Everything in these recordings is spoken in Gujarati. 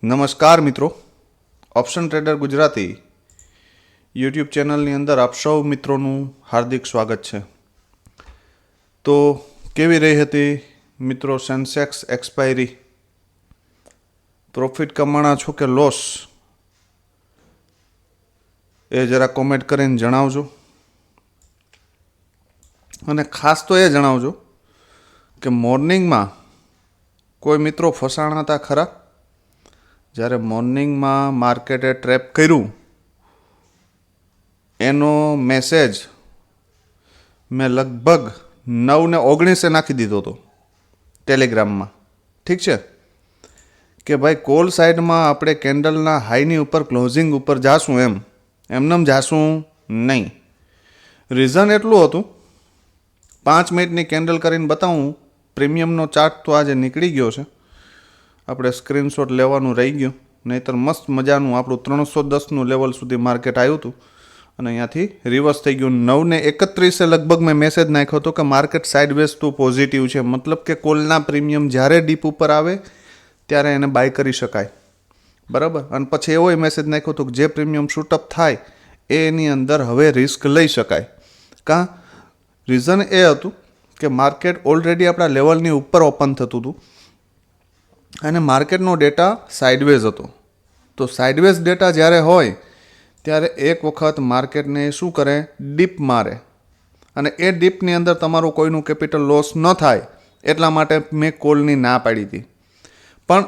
નમસ્કાર મિત્રો, ઓપ્શન ટ્રેડર ગુજરાતી યુટ્યુબ ચેનલની અંદર આપ સૌ મિત્રોનું હાર્દિક સ્વાગત છે. તો કેવી રહી હતી મિત્રો સેન્સેક્સ એક્સપાયરી? પ્રોફિટ કમાણા છો કે લોસ? એ જરા કોમેન્ટ કરીને જણાવજો. અને ખાસ તો એ જણાવજો કે મોર્નિંગમાં કોઈ મિત્રો ફસાણા હતા ખરા? જ્યારે મોર્નિંગમાં માર્કેટે ટ્રેપ કર્યું એનો મેસેજ મેં લગભગ 9:19 નાખી દીધો હતો ટેલિગ્રામમાં. ઠીક છે કે ભાઈ કોલ સાઈડમાં આપણે કેન્ડલના હાઈની ઉપર ક્લોઝિંગ ઉપર જાશું, એમનેમ જાશું નહીં. રીઝન એટલું હતું, 5 મિનિટની કેન્ડલ કરીને બતાવું. પ્રીમિયમનો ચાર્ટ તો આજે નીકળી ગયો છે, આપણે સ્ક્રીનશોટ લેવાનું રહી ગયું, નહીંતર મસ્ત મજાનું આપણું 310નું લેવલ સુધી માર્કેટ આવ્યું હતું અને અહીંયાથી રિવર્સ થઈ ગયું. 9:31 લગભગ મેં મેસેજ નાખ્યો હતો કે માર્કેટ સાઇડવેઝ ટુ પોઝિટિવ છે, મતલબ કે કોલના પ્રીમિયમ જ્યારે ડીપ ઉપર આવે ત્યારે એને બાય કરી શકાય, બરાબર. અને પછી એવો મેસેજ નાખ્યો હતો કે જે પ્રીમિયમ શૂટઅપ થાય એની અંદર હવે રિસ્ક લઈ શકાય. કાં રીઝન એ હતું કે માર્કેટ ઓલરેડી આપણા લેવલની ઉપર ઓપન થતું હતું અને માર્કેટનો ડેટા સાઇડવેઝ હતો. તો સાઇડવેઝ ડેટા જ્યારે હોય ત્યારે એક વખત માર્કેટને શું કરે, ડીપ મારે, અને એ ડીપની અંદર તમારું કોઈનું કેપિટલ લોસ ન થાય એટલા માટે મેં કોલની ના પાડી હતી. પણ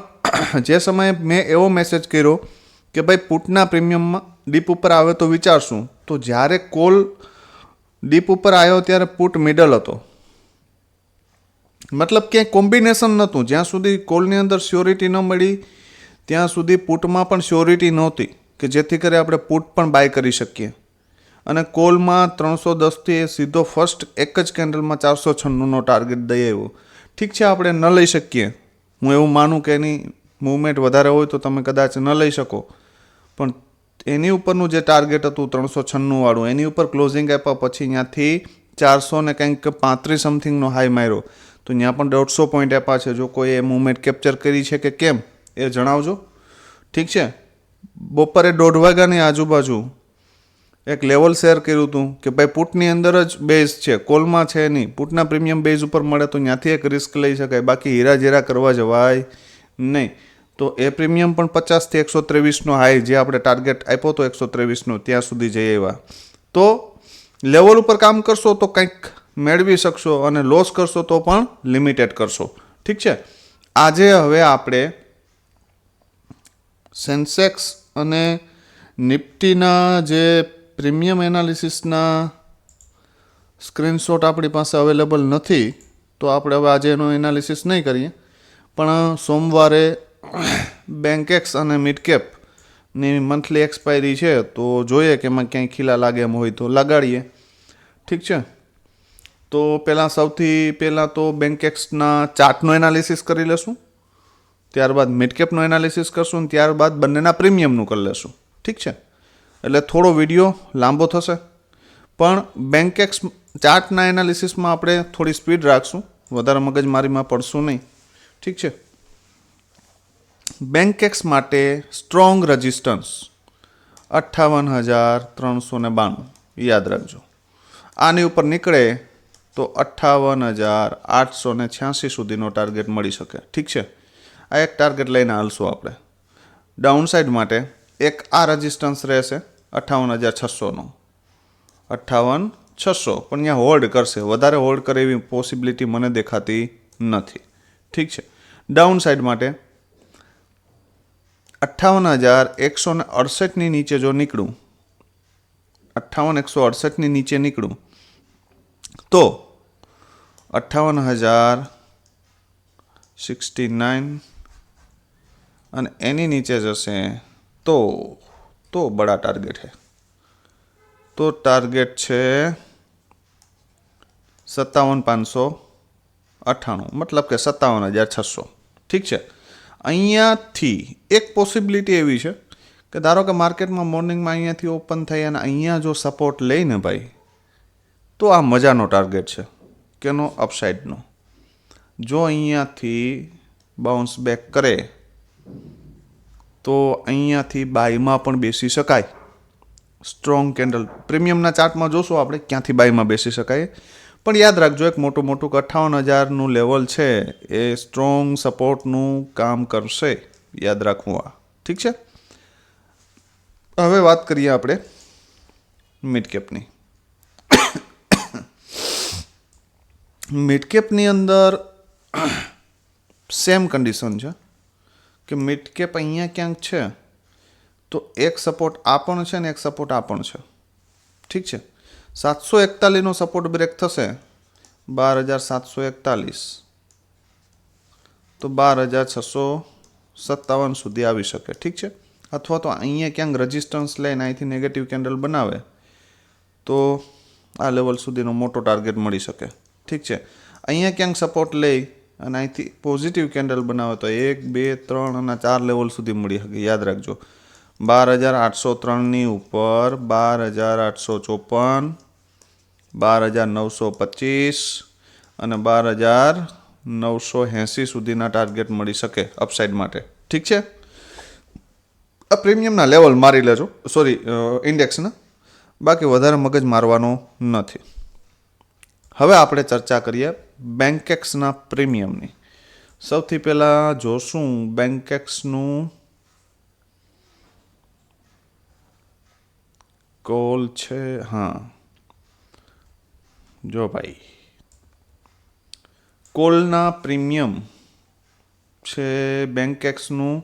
જે સમયે મેં એવો મેસેજ કર્યો કે ભાઈ પુટના પ્રીમિયમમાં ડીપ ઉપર આવે તો વિચારશું, તો જ્યારે કોલ ડીપ ઉપર આવ્યો ત્યારે પુટ મિડલ હતો, મતલબ ક્યાંય કોમ્બિનેશન નહોતું. જ્યાં સુધી કોલની અંદર શ્યોરિટી ન મળી ત્યાં સુધી પુટમાં પણ શ્યોરિટી નહોતી કે જેથી કરી આપણે પુટ પણ બાય કરી શકીએ. અને કોલમાં 310થી એ સીધો ફર્સ્ટ એક જ કેન્ડલમાં 496નો ટાર્ગેટ દઈ આવ્યો. ઠીક છે, આપણે ન લઈ શકીએ, હું એવું માનું કે એની મૂવમેન્ટ વધારે હોય તો તમે કદાચ ન લઈ શકો, પણ એની ઉપરનું જે ટાર્ગેટ હતું 396 વાળું, એની ઉપર ક્લોઝિંગ આપ્યા પછી ત્યાંથી 400 ને કંઈક 35 સમથિંગનો હાઈ માર્યો, તો ત્યાં પણ 150 પોઈન્ટ આપ્યા છે. જો કોઈ એ મૂવમેન્ટ કેપ્ચર કરી છે કે કેમ એ જણાવજો. ઠીક છે, બપોરે 1:30 વાગ્યાની આજુબાજુ એક લેવલ શેર કર્યું હતું કે ભાઈ પુટની અંદર જ બેઝ છે, કોલમાં છે નહીં. પુટના પ્રીમિયમ બેઝ ઉપર મળે તો ત્યાંથી એક રિસ્ક લઈ શકાય, બાકી હીરાજેરા કરવા જવાય નહીં. તો એ પ્રીમિયમ પણ 50થી 123નો હાઈ, જે આપણે ટાર્ગેટ આપ્યો હતો 123નો, ત્યાં સુધી જઈ આવ્યા. તો લેવલ ઉપર કામ કરશો તો કંઈક મેળવી શકશો અને લોસ કરશો તો પણ લિમિટેડ કરશો. ઠીક છે, આજે હવે આપણે સેન્સેક્સ અને નિફ્ટીના જે પ્રીમિયમ એનાલિસિસના સ્ક્રીનશોટ આપણી પાસે અવેલેબલ નથી, તો આપણે હવે આજે એનું એનાલિસિસ નહીં કરીએ. પણ સોમવારે બેન્કેક્સ અને મિડકેપની મંથલી એક્સપાયરી છે, તો જોઈએ કે એમાં ક્યાંય ખીલા લાગે એમ હોય તો લગાડીએ. ઠીક છે, તો સૌથી પહેલાં તો બેન્કેક્સના ચાર્ટનો એનાલિસિસ કરી લેશું, ત્યારબાદ મિડકેપનો એનાલિસિસ કરશું, અને ત્યારબાદ બંનેના પ્રીમિયમનું કરી લેશું. ઠીક છે, એટલે થોડો વિડીયો લાંબો થશે, પણ બેન્કેક્સ ચાર્ટના એનાલિસિસમાં આપણે થોડી સ્પીડ રાખશું, વધારે મગજમારીમાં પડશું નહીં. ઠીક છે, બેન્કેક્સ માટે સ્ટ્રોંગ રેઝિસ્ટન્સ 58,392 યાદ રાખજો. આની ઉપર નીકળે તો 58,886 સુધીનો ટાર્ગેટ મળી શકે. ઠીક છે, આ એક ટાર્ગેટ લઈને હાલશું આપણે. ડાઉનસાઇડ માટે એક આ રેઝિસ્ટન્સ રહેશે 58,600નો, 58,600, પણ ત્યાં હોલ્ડ કરશે, વધારે હોલ્ડ કરે એવી પોસિબિલિટી મને દેખાતી નથી. ઠીક છે, ડાઉનસાઇડ માટે 58,168ની નીચે જો નીકળું, 58,168ની નીચે નીકળું તો 58,069 અને એની નીચે જશે તો બડા ટાર્ગેટ છે. તો ટાર્ગેટ છે 57,598, મતલબ કે 57,600. ઠીક છે, અહીંયાથી એક પોસિબિલિટી એવી છે કે ધારો કે માર્કેટમાં મોર્નિંગમાં અહીંયાથી ઓપન થઈ અને અહીંયા જો સપોર્ટ લઈને ભાઈ, તો આ મજાનો ટાર્ગેટ છે કેનો, અપસાઇડનો. જો અહીંયાથી બાઉન્સ બેક કરે તો અહીંયાથી બાયમાં પણ બેસી શકાય. સ્ટ્રોંગ કેન્ડલ પ્રીમિયમના ચાર્ટમાં જોશું આપણે ક્યાંથી બાયમાં બેસી શકાય. પણ યાદ રાખજો એક મોટું 58,000નું લેવલ છે એ સ્ટ્રોંગ સપોર્ટનું કામ કરશે. યાદ રાખવું આ. ઠીક છે. હવે વાત કરીએ આપણે મિડ કેપની. મિડ કેપની અંદર સેમ કન્ડિશન છે કે મિડ કેપ અહીંયા ક્યાંક છે તો એક સપોર્ટ આ પણ છે ને એક સપોર્ટ આ પણ છે. ઠીક છે. 741નો સપોર્ટ બ્રેક થશે 12,741 તો 12,657 સુધી આવી શકે. ઠીક છે. અથવા તો અહીંયા ક્યાંક રેઝિસ્ટન્સ લઈને અહીંથી નેગેટિવ કેન્ડલ બનાવે તો આ લેવલ સુધીનો મોટો ટાર્ગેટ મળી શકે. ઠીક છે. અહીંયા ક્યાંક સપોર્ટ લઈ અને અહીંથી પોઝિટિવ કેન્ડલ બનાવે તો 1, 2, 3 અને 4 લેવલ સુધી મળી શકે. યાદ રાખજો 12,803ની ઉપર 12,854, 12,925 અને 12,980 સુધીના ટાર્ગેટ મળી શકે અપસાઇડ માટે. ઠીક છે. આ પ્રીમિયમના લેવલ મારી લેજો, સોરી ઇન્ડેક્સના, બાકી વધારે મગજ મારવાનો નથી. હવે આપણે ચર્ચા કરીએ બેન્કેક્સના પ્રીમિયમની. સૌથી પહેલાં જોશું બેન્કેક્સનું કોલ છે. હા જો ભાઈ કોલના પ્રીમિયમ છે બેન્કેક્સનું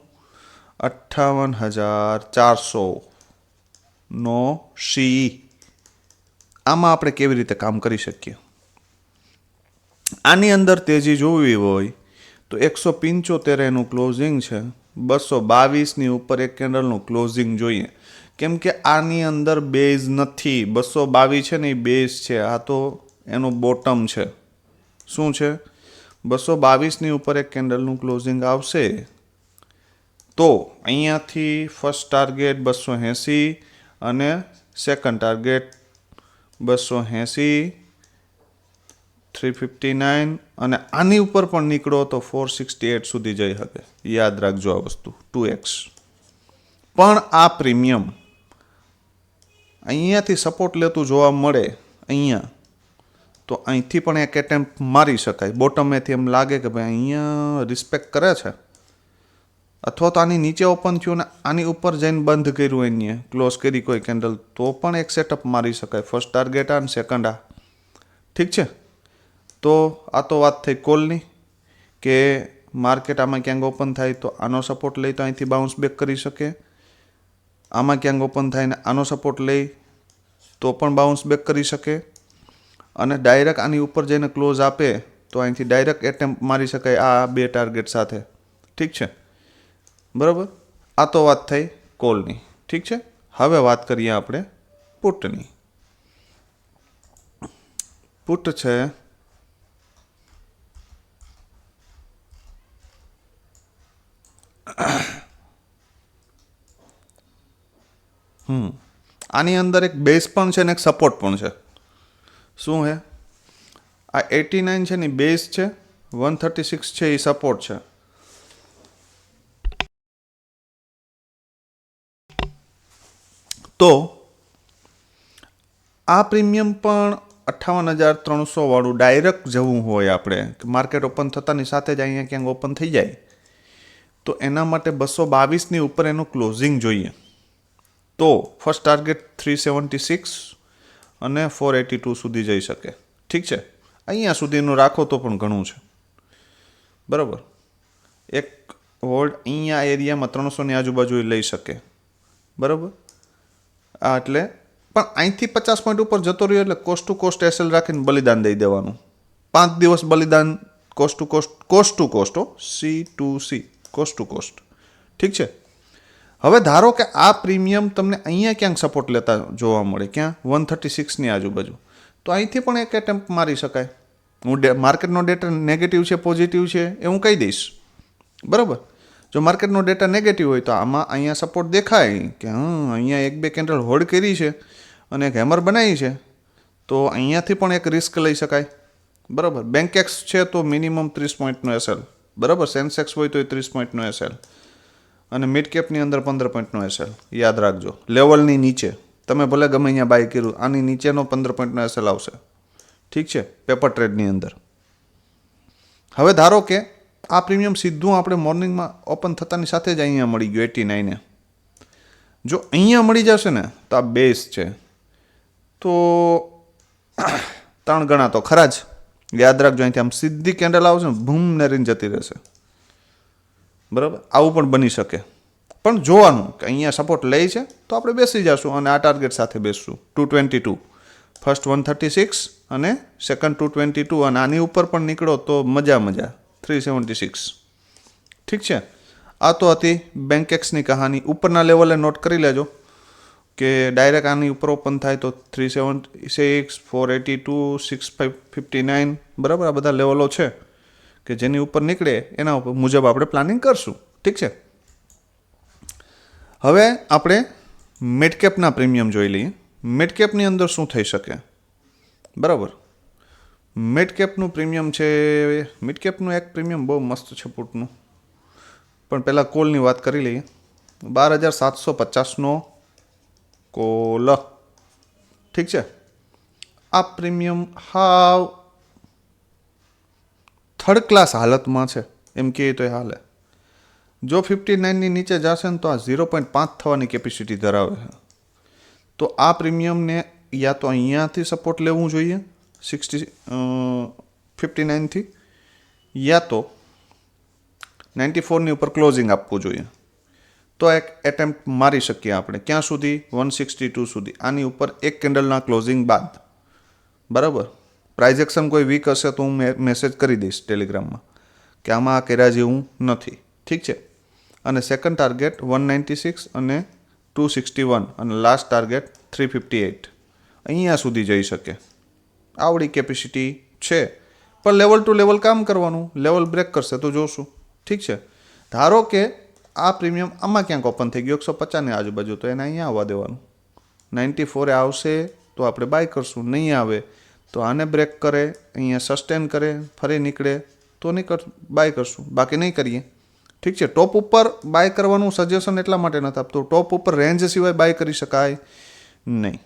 58,400નો સી. આમાં આપણે કેવી રીતે કામ કરી શકીએ? આની અંદર તેજી જોવી હોય તો 175 એનું ક્લોઝિંગ છે, 222ની ઉપર એક કેન્ડલનું ક્લોઝિંગ જોઈએ. કેમ કે આની અંદર બેઝ નથી. 222 છે ને એ બેઝ છે, આ તો એનું બોટમ છે. શું છે? 222ની ઉપર એક કેન્ડલનું ક્લોઝિંગ આવશે તો અહીંયાથી ફર્સ્ટ ટાર્ગેટ 280 અને સેકન્ડ ટાર્ગેટ 280, 359 અને આની ઉપર પણ નીકળો તો 468 સુધી જઈ શકે. યાદ રાખજો આ વસ્તુ 2x. પણ આ પ્રીમિયમ અહીંયાથી સપોર્ટ લેતું જોવા મળે અહીંયા તો અહીંથી પણ એક એટેમ્પ્ટ મારી શકાય. બોટમેથી એમ લાગે કે ભાઈ અહીંયા રિસ્પેક્ટ કરે છે, અથવા તો આની નીચે ઓપન થયું ને આની ઉપર જઈને બંધ કર્યું, એને ક્લોઝ કરી કોઈ કેન્ડલ, તો પણ એક સેટઅપ મારી શકાય. ફર્સ્ટ ટાર્ગેટ આ અને સેકન્ડ આ. ઠીક છે. તો આ તો વાત થઈ કોલની કે માર્કેટ આમાં ક્યાંક ઓપન થાય તો આનો સપોર્ટ લઈ તો અહીંથી બાઉન્સ બેક કરી શકે. આમાં ક્યાંક ઓપન થાય ને આનો સપોર્ટ લઈ તો પણ બાઉન્સ બેક કરી શકે. અને ડાયરેક્ટ આની ઉપર જઈને ક્લોઝ આપે તો અહીંથી ડાયરેક્ટ એટેમ્પ મારી શકાય આ બે ટાર્ગેટ સાથે. ઠીક છે. બરાબર. આ તો વાત થઈ કોલની. ઠીક છે. હવે વાત કરીએ આપણે પુટની. પુટ છે આની અંદર એક બેઝ પણ છે ને એક સપોર્ટ પણ છે. શું છે? આ 89 છે ને બેઝ છે, 136 છે એ સપોર્ટ છે. તો આ પ્રીમિયમ પણ 58,300 વાળું ડાયરેક્ટ જવું હોય આપણે, માર્કેટ ઓપન થતાની સાથે જ અહીંયા ક્યાંક ઓપન થઈ જાય તો એના માટે 222ની ઉપર એનું ક્લોઝિંગ જોઈએ. તો ફર્સ્ટ ટાર્ગેટ 376 અને 482 સુધી જઈ શકે. ઠીક છે. અહીંયા સુધીનું રાખો તો પણ ઘણું છે. બરાબર. એક હોલ્ડ અહીંયા એરિયામાં 300ની આજુબાજુ લઈ શકે. બરાબર. આ એટલે પણ અહીંથી 50 પોઈન્ટ ઉપર જતો રહ્યો એટલે કોસ્ટ ટુ કોસ્ટ એસએલ રાખીને બલિદાન દઈ દેવાનું. 5 દિવસ બલિદાન coast to coast sea to sea coast to coast. ઠીક છે. હવે ધારો કે આ પ્રીમિયમ તમને અહીંયા ક્યાંક સપોર્ટ લેતા જોવા મળે, ક્યાં 136ની આજુબાજુ, તો અહીંથી પણ એક એટેમ્પ મારી શકાય. હું માર્કેટનો ડેટા નેગેટિવ છે પોઝિટિવ છે એ હું કહી દઈશ. બરાબર. જો માર્કેટનો ડેટા નેગેટિવ હોય તો આમાં અહીંયા સપોર્ટ દેખાય કે અહીંયા 1-2 કેન્ડલ હોલ્ડ કરી છે અને એક હેમર બનાવી છે તો અહીંયાથી પણ એક રિસ્ક લઈ શકાય. બરાબર. બેન્કેક્સ છે તો મિનિમમ 30 પોઈન્ટનો એસએલ. બરાબર. સેન્સેક્સ હોય તો 30 પોઈન્ટનો એસએલ અને મિડ કેપની અંદર 15 પોઈન્ટનો એસએલ યાદ રાખજો. લેવલની નીચે તમે ભલે ગમે અહીંયા બાય કર્યું, આની નીચેનો 15 પોઈન્ટનો એસએલ આવશે. ઠીક છે, પેપર ટ્રેડની અંદર. હવે ધારો કે આ પ્રીમિયમ સીધું આપણે મોર્નિંગમાં ઓપન થતાની સાથે જ અહીંયા મળી ગયું 89 જો અહીંયા મળી જશે ને તો આ બેઝ છે, તો 3 ગણા તો ખરા જ. યાદ રાખજો, અહીંથી આમ સીધી કેન્ડલ આવશે ને ભૂમ નરીને જતી રહેશે. બરાબર, આવું પણ બની શકે. પણ જોવાનું કે અહીંયા સપોર્ટ લે છે તો આપણે બેસી જશું અને આ ટાર્ગેટ સાથે બેસશું 222. ફર્સ્ટ 136 અને સેકન્ડ 222, અને આની ઉપર પણ નીકળો તો મજા 376. ઠીક છે, આ તો હતી બેન્કેક્સની કહાની. ઉપરના લેવલે નોટ કરી લેજો કે ડાયરેક્ટ આની ઉપર ઓપન થાય તો 376, 482, 6559. બરાબર, આ બધા લેવલો છે કે જેની ઉપર નીકળે એના ઉપર મુજબ આપણે પ્લાનિંગ કરશું. ઠીક છે, હવે આપણે મિડ કેપના પ્રીમિયમ જોઈ લઈએ. મિડ કેપની અંદર શું થઈ શકે? બરાબર, મિડ કેપનું પ્રીમિયમ છે. મિડ કેપનું એક પ્રીમિયમ બહુ મસ્ત છે પુટનું, પણ પહેલાં કોલની વાત કરી લઈએ. 12,750નો કોલ. ઠીક છે, આ પ્રીમિયમ હાવ થર્ડ ક્લાસ હાલતમાં છે એમ કહે તો એ હાલે. જો 59ની નીચે જશે ને તો આ 0.5 થવાની કેપેસિટી ધરાવે છે. તો આ પ્રીમિયમને યા તો અહીંયાથી સપોર્ટ લેવું જોઈએ 59થી, યા તો 94ની ઉપર ક્લોઝિંગ આપવું જોઈએ. તો એક એટેમ્પ્ટ મારી શકીએ આપણે. ક્યાં સુધી? 162 સુધી. આની ઉપર એક કેન્ડલના ક્લોઝિંગ બાદ. બરાબર, પ્રાઇઝ એક્શન કોઈ વીક હશે તો હું મેસેજ કરી દઈશ ટેલિગ્રામમાં કે આમાં આ કર્યા જેવું નથી. ઠીક છે, અને સેકન્ડ ટાર્ગેટ 196 અને 261 અને લાસ્ટ ટાર્ગેટ 358. અહીંયા સુધી જઈ શકે. આવડી કેપેસિટી છે, પણ લેવલ ટુ લેવલ કામ કરવાનું. લેવલ બ્રેક કરશે તો જોશું. ઠીક છે, ધારો કે આ પ્રીમિયમ આમાં ક્યાંક ઓપન થઈ ગયો 150ની આજુબાજુ, તો એને અહીંયા આવવા દેવાનું. 94 આવશે તો આપણે બાય કરશું, નહીં આવે તો આને બ્રેક કરે, અહીંયા સસ્ટેન કરે, ફરી નીકળે તો બાય કરશું, બાકી નહીં કરીએ. ઠીક છે, ટોપ ઉપર બાય કરવાનું સજેશન એટલા માટે નથી આપતું, ટોપ ઉપર રેન્જ સિવાય બાય કરી શકાય નહીં.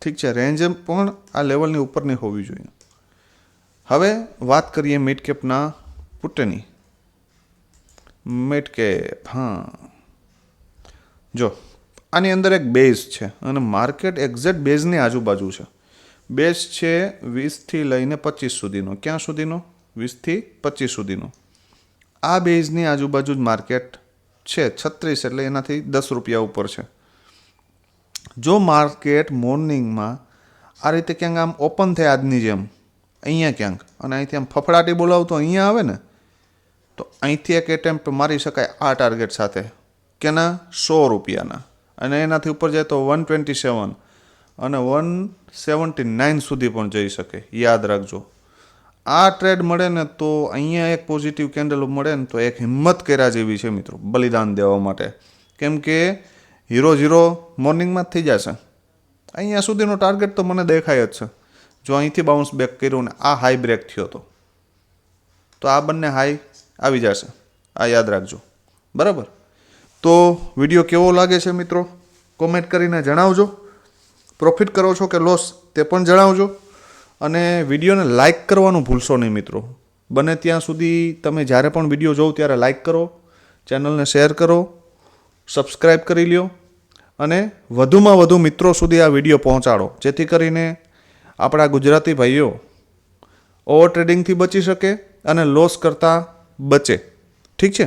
ઠીક છે, રેન્જ પણ આ લેવલની ઉપરની હોવી જોઈએ. હવે વાત કરીએ મિડ કેપના પુટની. મિડ કેપ, હા, જો આની અંદર એક બેઝ છે અને માર્કેટ એક્ઝેક્ટ બેઝની આજુબાજુ છે. બેઝ છે 20થી લઈને 25 સુધીનો. ક્યાં સુધીનો? 20થી 25 સુધીનો. આ બેઝની આજુબાજુ જ માર્કેટ છે. 36 એટલે એનાથી 10 રૂપિયા ઉપર છે. જો માર્કેટ મોર્નિંગમાં આ રીતે ક્યાંક આમ ઓપન થાય આજની જેમ અહીંયા ક્યાંક, અને અહીંથી આમ ફફડાટી બોલાવતો અહીંયા આવે ને, તો અહીંથી એક એટેમ્પ્ટ મારી શકાય આ ટાર્ગેટ સાથે. કેના? 100 રૂપિયાના. અને એનાથી ઉપર જાય તો 127 અને 179 સુધી પણ જઈ શકે. યાદ રાખજો, આ ટ્રેડ મળે ને તો અહીંયા એક પોઝિટિવ કેન્ડલ મળે ને તો એક હિંમત કર્યા જેવી છે મિત્રો, બલિદાન દેવા માટે. કેમ કે 0 મોર્નિંગમાં જ થઈ જશે. અહીંયા સુધીનો ટાર્ગેટ તો મને દેખાય જ છે. જો અહીંથી બાઉન્સ બેક કર્યું ને આ હાઈ બ્રેક થયો તો આ બંને હાઈ આવી જશે. આ યાદ રાખજો. બરાબર, તો વિડીયો કેવો લાગે છે મિત્રો કોમેન્ટ કરીને જણાવજો. પ્રોફિટ કરો છો કે લોસ તે પણ જણાવજો. અને વિડીયોને લાઇક કરવાનું ભૂલશો નહીં મિત્રો. બને ત્યાં સુધી તમે જ્યારે પણ વિડીયો જોવો ત્યારે લાઇક કરો, ચેનલને શેર કરો, સબસ્ક્રાઈબ કરી લ્યો અને વધુમાં વધુ મિત્રો સુધી આ વિડીયો પહોંચાડો, જેથી કરીને આપણા ગુજરાતી ભાઈઓ ઓવર ટ્રેડિંગથી બચી શકે અને લોસ કરતાં બચે. ઠીક છે,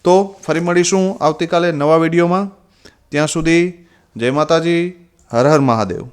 તો ફરી મળીશું આવતીકાલે નવા વિડીયોમાં. ત્યાં સુધી જય માતાજી, હર હર મહાદેવ.